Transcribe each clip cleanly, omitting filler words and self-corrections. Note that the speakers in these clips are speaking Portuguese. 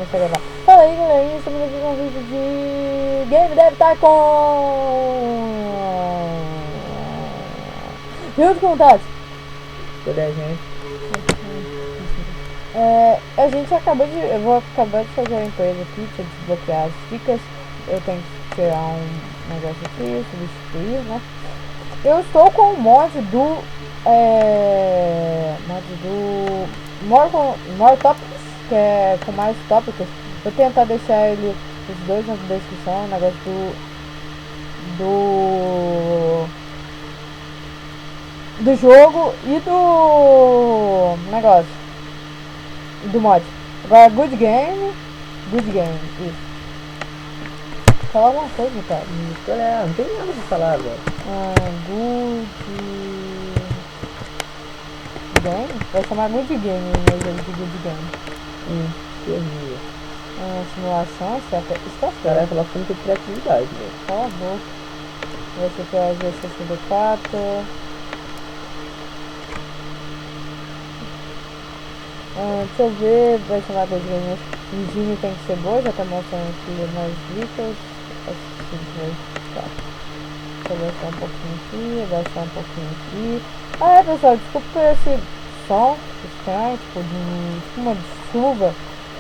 começar a gravar. Fala aí, galerinha, estamos aqui com um vídeo de Game Dev Tycoon! Junto com o Tati. Cadê a gente? A gente acabou de... Eu vou acabar de fazer a empresa aqui, deixa eu desbloquear as dicas. Eu tenho que tirar um negócio aqui, substituir, né? Eu estou com o mod do... More Topics, que é com mais tópicos. Vou tentar deixar ele, os dois na descrição, o negócio do jogo e do negócio do mod. Agora Good Game, isso. Fala alguma coisa, cara. Não tem nada pra falar agora. Good Game? Vai chamar Good Game no jogo de Good Game. Terrível. Simulação, certo? Está Cara, certo. ela tem criatividade, velho. Cala a boca. Você quer ver 64. Deixa eu ver, vai chamar Good Game. O engine tem que ser boa, já tá mostrando aqui mais dicas. Assim vai ficar. Deixa eu abaixar um pouquinho aqui, abaixar um pouquinho aqui. Pessoal, desculpa por esse som estranho, tipo uma chuva,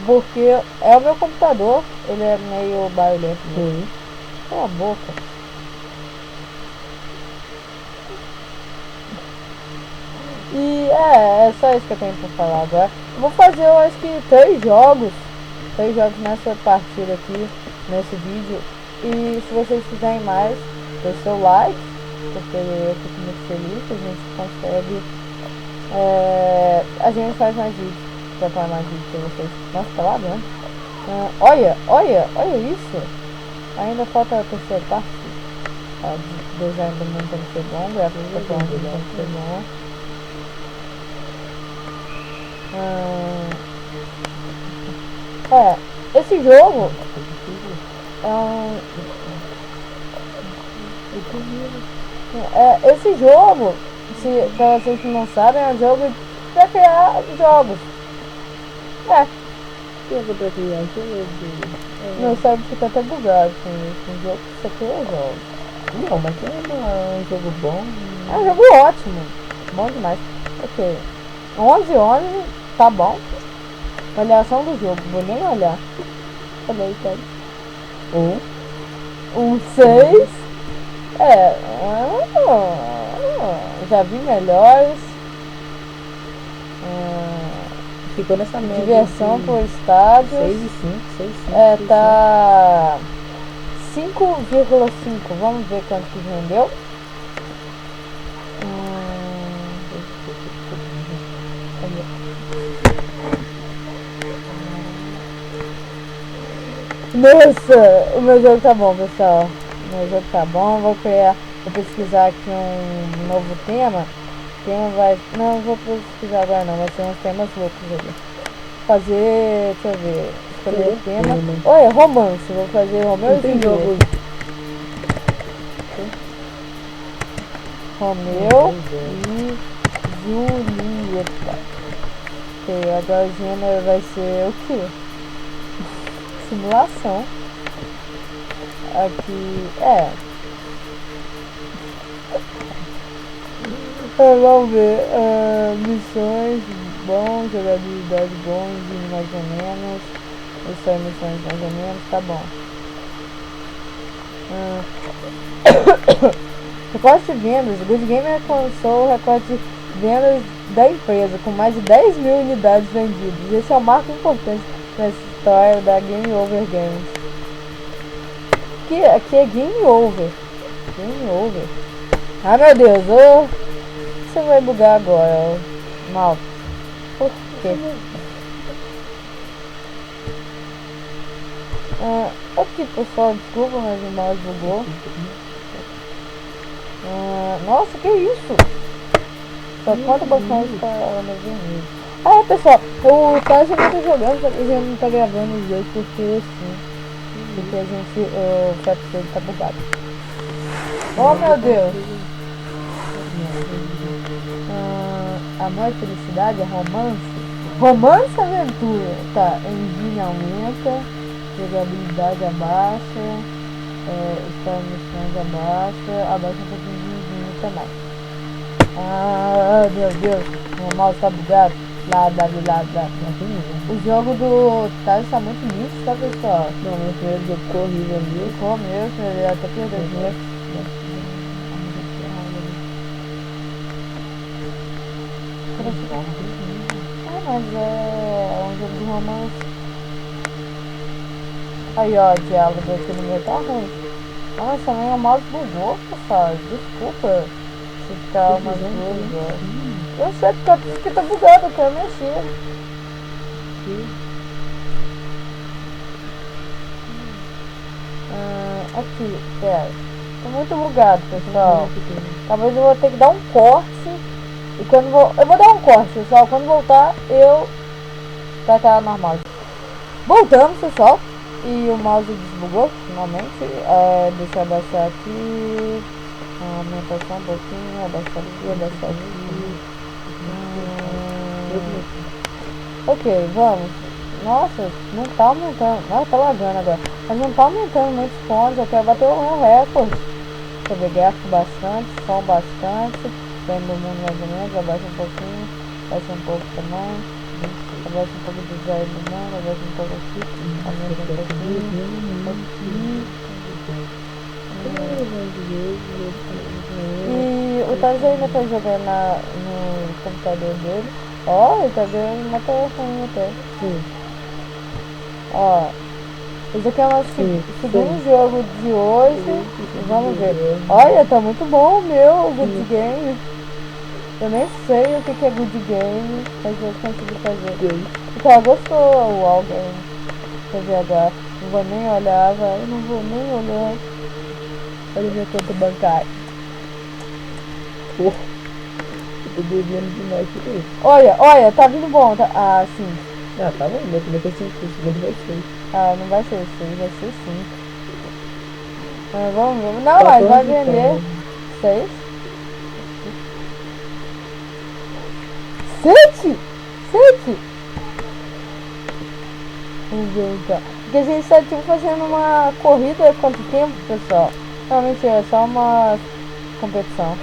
porque é o meu computador, ele é meio barulhento mesmo. Cala a boca. E é só isso que eu tenho pra falar agora. Eu vou fazer, eu acho que 3 jogos nessa partida aqui, nesse vídeo. E se vocês quiserem mais, deixe seu like, porque eu fico muito feliz que a gente consegue. A gente faz mais vídeos, pra falar mais vídeos pra vocês. Nossa, tá lá dentro. Olha isso. Ainda falta a terceira parte. Design do mundo tem que ser bom, gráfico do tem que ser bom. Esse jogo esse jogo, pra vocês que não sabem, é um jogo pra criar jogos. Jogo pra criar jogo. Meu cérebro fica até bugado com isso. Um jogo que você cria jogos. Não, mas é um jogo bom. É um jogo ótimo. Bom demais. Ok. 11, tá bom. Avaliação do jogo, vou nem olhar. Cadê aí, cara? 6. Já vi melhores. Ficou nessa média. Diversão por estádio. 6 e 5. Tá 5,5. Vamos ver quanto que rendeu. Nossa, o meu jogo tá bom, pessoal. O meu jogo tá bom. Vou pesquisar aqui um novo tema. Não vou pesquisar agora não, vai ser uns temas loucos ali. Deixa eu ver. Escolher o tema. Olha, romance. Vou fazer Romeu e Julieta. Romeu e Julieta. Ok, agora o gênero vai ser o quê? Simulação. Aqui vamos ver. Missões bom, jogabilidade bom, mais ou menos. Isso aí, missões mais ou menos, tá bom. Recorde de vendas. Good Game alcançou o recorde de vendas da empresa, com mais de 10 mil unidades vendidas. Esse é um marco importante na história da Game Over Games. Aqui é Game Over. Game Over. Ai, meu Deus, você vai bugar agora, mal. Por quê? Aqui, pessoal, desculpa, mas o mouse bugou. Nossa, que isso? Só conta bastante para ela ver vídeo. Pessoal, o Tati não tá jogando, a gente não tá gravando os dois porque sim. Porque a gente, o capture tá bugado. Oh, meu Deus! Amor e felicidade, é romance? Romance e aventura. Tá, engine aumenta, jogabilidade abaixa, história missões abaixa um pouquinho de engine também. Ah, meu Deus, meu mouse tá bugado. Lá. O jogo do Taz tá muito lixo, tá, pessoal? Não, meu primeiro jogo ficou horrível ali. Ficou mesmo, ele até perdeu dinheiro. Mas é um jogo de romance. Aí, ó, diálogo aqui no meu tá ruim. Nossa, também o mouse bugou, pessoal. Desculpa se ficar umas 2 horas. Eu sei porque tá bugado, eu quero mexer. Aqui, pera. Tá muito bugado, pessoal. Talvez eu vou ter que dar um corte. E quando eu vou dar um corte, pessoal. Quando voltar, vai estar normal. Voltamos, pessoal. E o mouse desbugou, finalmente. Deixa eu abaixar aqui. Aumentação um pouquinho. Abaixar aqui. Ok, vamos. Nossa, não tá aumentando. Nossa, tá lagando agora. Mas não tá aumentando muitos pontos. Eu quero bater o meu recorde. Deixa eu ver, gráfico bastante, som bastante. Bem do mundo mais ou menos. Abaixa um pouquinho. Abaixa um pouco também. Abaixa um pouco do design do mundo. Abaixa um pouco aqui. Aumenta um pouquinho. E o Thales ainda tá jogando no computador dele. Ó, ele tá ganhando uma telefone até. Sim. Ó, esse aqui é o nosso segundo jogo de hoje. Vamos ver. Olha, tá muito bom o meu Good Game. Eu nem sei o que é Good Game, mas eu consegui fazer. Então, gostou o All Game. Deixa eu ver agora. Não vou nem olhar, velho. Não vou nem olhar. Olha minha conta bancária. Eu tô devendo demais por isso. Olha, tá vindo bom. Tá, sim. Ah, tá bom, meu primeiro foi 5, o segundo vai ser. Ah, não vai ser 6, vai ser 5. Mas vamos ver. Não, mas vai vender 6. 7? Vamos ver então. Porque a gente tá tipo fazendo uma corrida há quanto tempo, pessoal? Não, mentira, é só uma competição.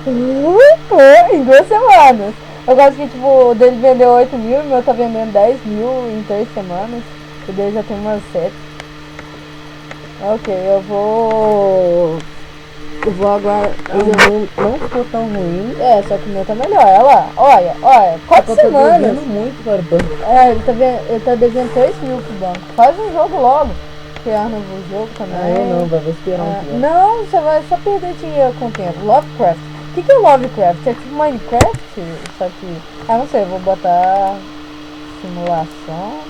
Em 2 semanas. Eu gosto que tipo, o dele vendeu 8 mil, o meu tá vendendo 10 mil em 3 semanas. O dele já tem umas 7. Ok, eu vou agora. Não ficou tão ruim. Só que o meu tá melhor. Olha lá, olha. 4 semanas. Eu tô muito para o banco. Ele tá devendo 3 mil pro banco. Faz um jogo logo. Criar um novo jogo também. Ah, eu não, vou esperar um pouco. Não, você vai só perder dinheiro com o tempo. Lovecraft. O que é Lovecraft? É tipo Minecraft? Só que. Não sei, eu vou botar simulação.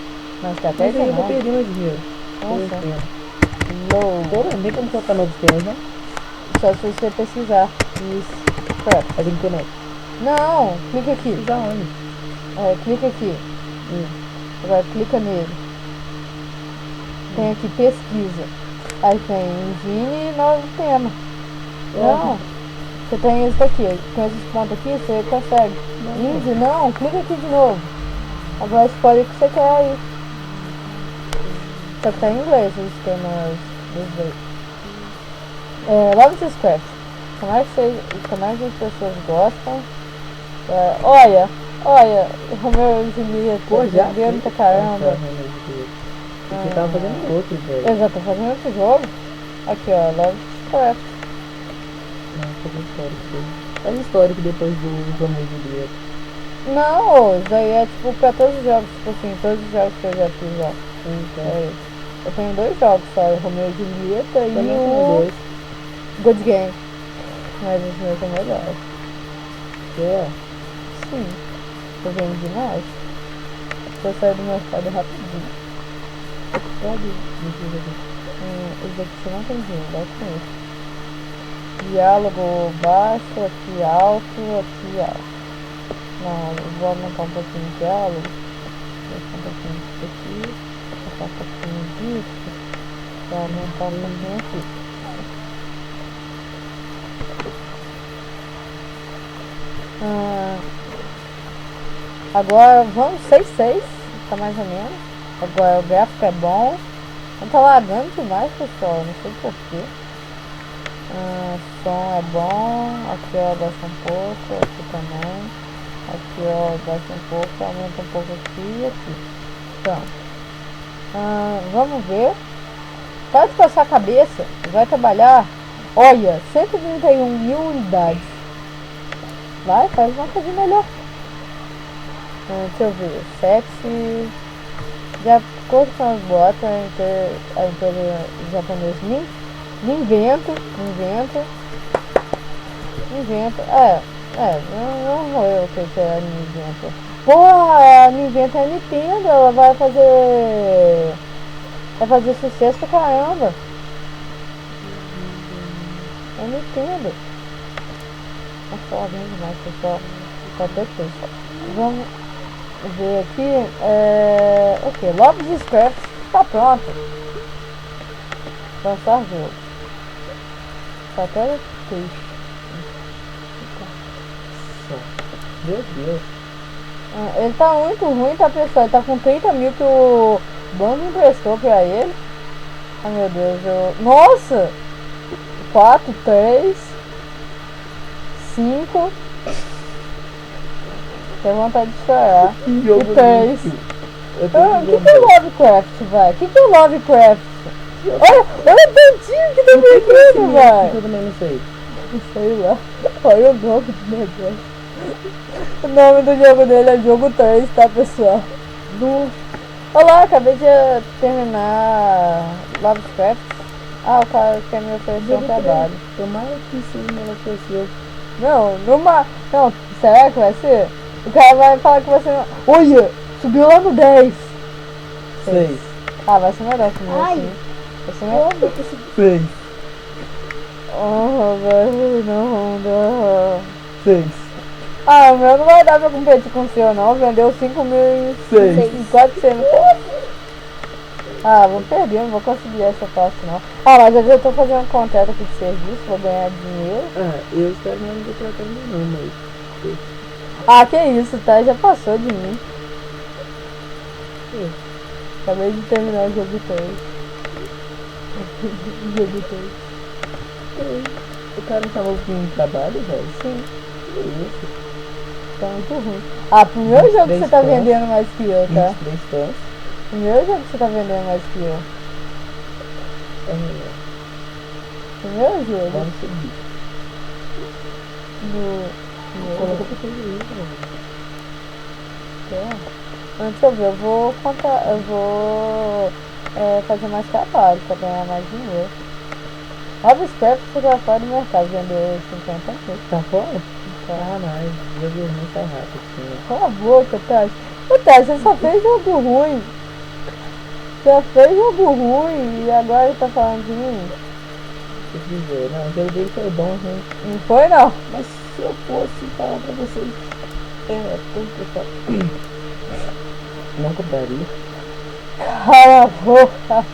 Não, está até Mas aí eu vou perder meu dinheiro. Nossa. Não tem como colocar novos temas, não? Só se você precisar. Isso. Craft. Faz internet. Não, clica aqui. Precisa onde? Clica aqui. Agora clica nele. Tem aqui pesquisa. Aí tem engine e novo tema. Não. Você tem esse daqui. Com esses pontos aqui você consegue. Indie, não. Clica aqui de novo. Agora escolhe o que você quer aí. Só que tá em inglês os temas dos dois. Lovecraft. Como é que as pessoas gostam? Olha, Romeu e Julieta. Pô, já vendendo pra caramba. Você tava fazendo outro, velho. Eu já tô fazendo outro jogo. Aqui, ó, Lovecraft. Faz histórico depois do Romeu e Julieta. Não, isso daí é tipo pra todos os jogos, tipo assim, todos os jogos que eu já fiz já. Eu tenho 2 jogos só, o Romeu e Julieta e o Good Game. Mas os meus são melhores. Sim. Eu vendo demais. Eu saio do mercado rapidinho. Esse aqui você não tem dinheiro, dá com isso. Diálogo baixo, aqui alto. Não, eu vou aumentar um pouquinho de diálogo. Vou aumentar um pouquinho disso aqui. Vou aumentar um pouquinho disso. Vou aumentar um pouquinho aqui. Agora vamos 6-6, tá mais ou menos. Agora o gráfico é bom. Não tá lagando demais, pessoal, não sei porquê. Som é bom. Aqui ó, baixa um pouco, aqui também. Aqui ó, baixa um pouco, aumenta um pouco aqui e aqui. Pronto. Vamos ver. Pode passar a cabeça, vai trabalhar. Olha, 131.000 unidades. Vai, faz uma coisa melhor. Deixa eu ver. Sexy. De acordo com as botas, a empresa japonesa me invento. Não vou eu que a Nintendo. Porra, a Nintendo é a Nintendo, ela vai fazer sucesso pra caramba. É Nintendo. Nossa, bem demais, pessoal. Tá perfeito. Vamos ver aqui. Ok, Lobby's Craft tá pronto. Lançar jogo. Tá até triste. Meu Deus. Ele tá muito ruim, tá, pessoal? Ele tá com 30 mil que o banco emprestou pra ele. Ai meu Deus, nossa! 4, 3, 5. Tem vontade de chorar. Que jogo E 3. lixo. O que é Lovecraft, vai? O que é Lovecraft? Olha o tantinho que tá perdendo, vai! Eu também não sei. Sei lá. Olha o nome do negócio. O nome do jogo dele é Jogo 3, tá, pessoal? Olá, acabei de terminar Lovecraft. O cara quer me oferecer um trabalho. Tomara que sim, ela ofereceu. Não, será que vai ser? O cara vai falar que você... Olha, subiu lá no 10. 6. Vai ser melhor que o meu, assim. Vai ser melhor. 6. Não. 6. O meu não vai dar pra competir com o seu, não. Vendeu 5.400. Vou perder, não vou conseguir essa parte, não. Mas eu já tô fazendo um contrato aqui de serviço, vou ganhar dinheiro. Eu espero não ter tratado não, mas... Que isso, tá? Já passou de mim. Acabei de terminar o jogo 3. Jogo 3. O cara não tava com trabalho, velho? Sim. Que isso? Tá muito ruim. Primeiro jogo que você tá vendendo mais que eu, tá? 23 tons. Primeiro jogo que você tá vendendo mais que eu. Primeiro jogo. Vamos seguir. Coloca pra fazer isso, velho. Deixa eu ver, eu vou fazer mais trabalho pra ganhar mais dinheiro. Lovecraft você já fora do mercado, vendeu 50 mil. Tá fora? Mas jogo ruim tá rápido, sim. Cala a boca, Tati. Ô, Tati, você só fez jogo ruim. Já fez jogo ruim e agora tá falando de mim? Deixa eu dizer, não, o jogo dele foi bom, gente. Não foi, não? Mas se eu fosse falar pra vocês, pessoal, não compraria. Cala a boca.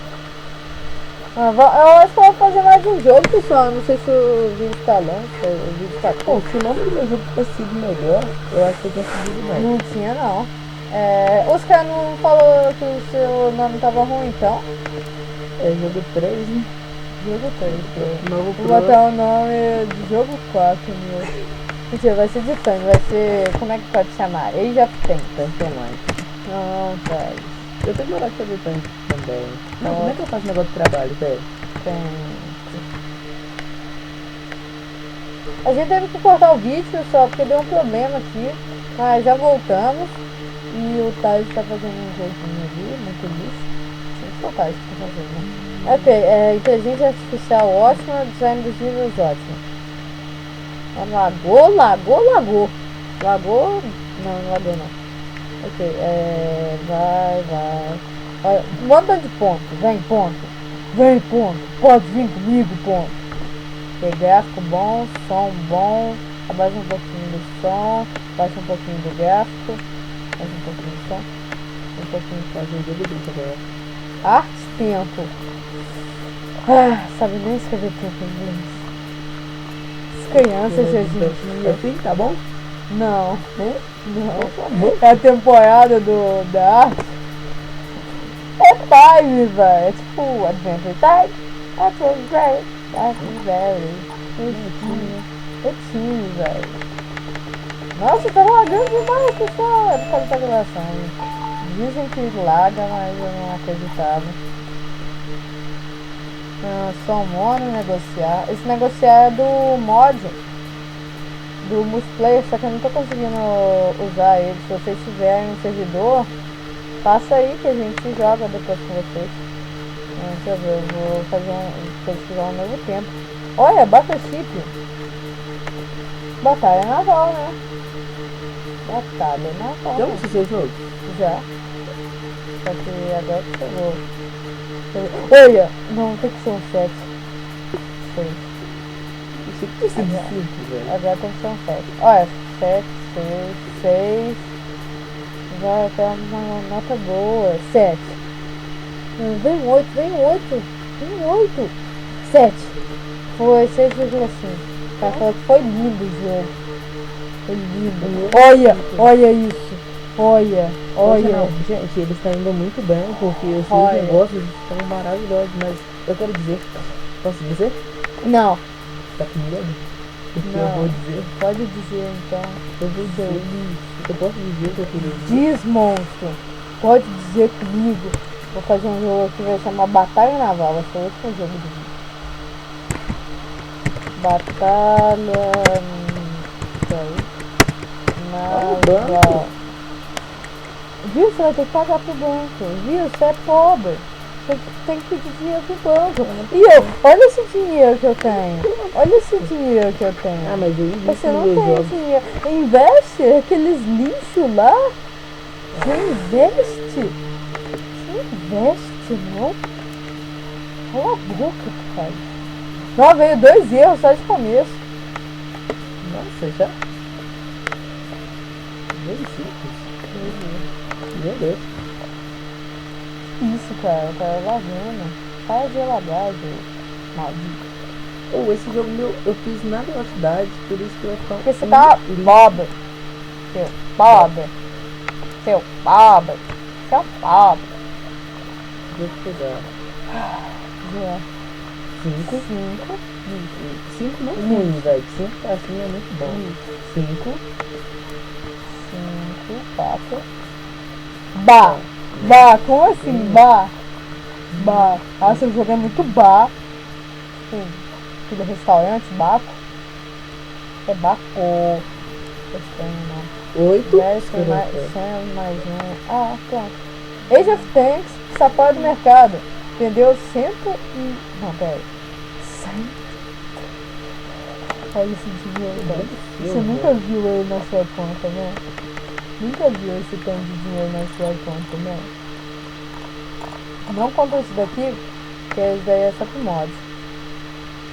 Eu acho que eu vou fazer mais um jogo, pessoal. Não sei se o vídeo tá longo, se o vídeo tá curto. Se o nome do meu jogo tivesse sido melhor, eu acho que eu tinha seguido mais. Não tinha, não. Os caras não falaram que o seu nome tava ruim, então? É jogo 3, né? Jogo 3. Novo Vou botar o nome de jogo 4, meu. Mentira, vai ser de tanque, vai ser... Como é que pode chamar? Age of Tank. Tanque online. Não, velho. Eu tenho que morar de fazer tanque também. Não, como é que eu faço negócio de trabalho, velho? A gente teve que cortar o vídeo, pessoal, porque deu um problema aqui. Mas já voltamos. E o Thales tá fazendo um joguinho ali, muito lixo. Sempre que o Thales tá fazendo, né? Ok, inteligência artificial ótima, design dos níveis ótimo. Lagou. Lagou? Não lagou não. Ok, vai. Olha, manda de ponto, vem ponto, pode vir comigo, ponto. Ok, gráfico bom, som bom, abaixa um pouquinho do som, baixa um pouquinho do gráfico, baixa um pouquinho do som, um pouquinho de Fazer um jogo desse agora. arte, tempo. Sabe nem escrever tempo em inglês. As crianças de hoje em dia. Assim, tá bom? Não, Né? não. É a temporada da arte. É Time, velho. É tipo Adventure Time. Adventure É time, velho. Nossa, tá lagando demais, pessoal. É por causa da gravação. Dizem que laga, mas eu não acreditava. Só mono negociar. Esse negociar é do mod do multiplayer, só que eu não tô conseguindo usar ele. Se vocês tiverem um servidor, passa aí que a gente joga depois com vocês. Deixa eu ver, eu vou pesquisar um novo tempo. Olha, Battleship. Batalha naval, né? Batalha naval. Já você seu jogo? Já. Só que agora que chegou. Olha! Não, tem que ser um 7. 6. Isso precisa de 5, velho. Agora tem que ser um 7. Olha, 7, 6, 6. Vai até uma nota boa. 7. Vem 8, vem 8. Vem 8. 7. Foi 6,5. O cara falou que foi lindo o jogo. Foi lindo. Olha, olha isso. Olha, olha. Não, gente, eles estão indo muito bem porque os seus Olha. negócios estão maravilhosos, mas eu quero dizer, posso dizer? Não, Tá com medo? O que eu não. vou dizer? Pode dizer então. Eu vou dizer. Eu posso dizer o que eu queria dizer? Diz, monstro. Pode dizer comigo. Vou fazer um jogo aqui, vai chamar Batalha Naval. Vai ser o último jogo do vídeo. Batalha Naval. Viu? Você vai ter que pagar pro banco. Viu? Você é pobre. Você tem que pedir dinheiro pro banco. E eu, olha esse dinheiro que eu tenho. Olha esse dinheiro que eu tenho. Ah, mas eu Você não meus tem jogos. dinheiro. Investe aqueles lixos lá. Você investe. Você investe, não? Cala a boca, pai. Não, veio 2 erros só de começo. Nossa, já? 2 ciclos? Meu Deus. Isso, cara. O cara é lavando. Para de lavagem, maldito. Oh, esse jogo meu, eu fiz na velocidade, por isso que vai ficar Porque você tá pobre. Seu pobre. Seu pobre. Seu pobre. Deixa eu pegar. Já. 5. 5. 5 não é ruim, velho. 5 assim é muito bom. 5. 5, 4. Bah! Bah! Como assim? Bah! Bah! Ah, seu jogo é muito bah. Tipo, restaurante, baco. É baco. Estranho, não. 8. 10 foi mais um. Ah, pronto. Age of Tanks está fora do mercado. Vendeu 100 e... Não, pera. 100. Olha esse dinheiro, velho. Você nunca viu ele na sua conta, né? Nunca viu esse tanto de dinheiro na sua conta, né? Não compra isso daqui, porque isso daí é só pro mod.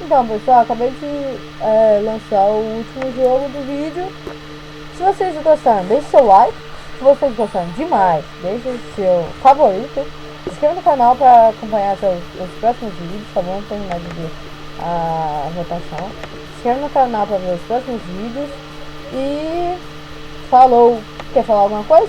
Então, pessoal, acabei de lançar o último jogo do vídeo. Se vocês gostaram, deixe seu like. Se vocês gostaram demais, deixe seu favorito. Se inscreva no canal para acompanhar os próximos vídeos, tá bom? Terminar de ver a votação. Se inscreva no canal para ver os próximos vídeos. E falou! Quer falar alguma coisa?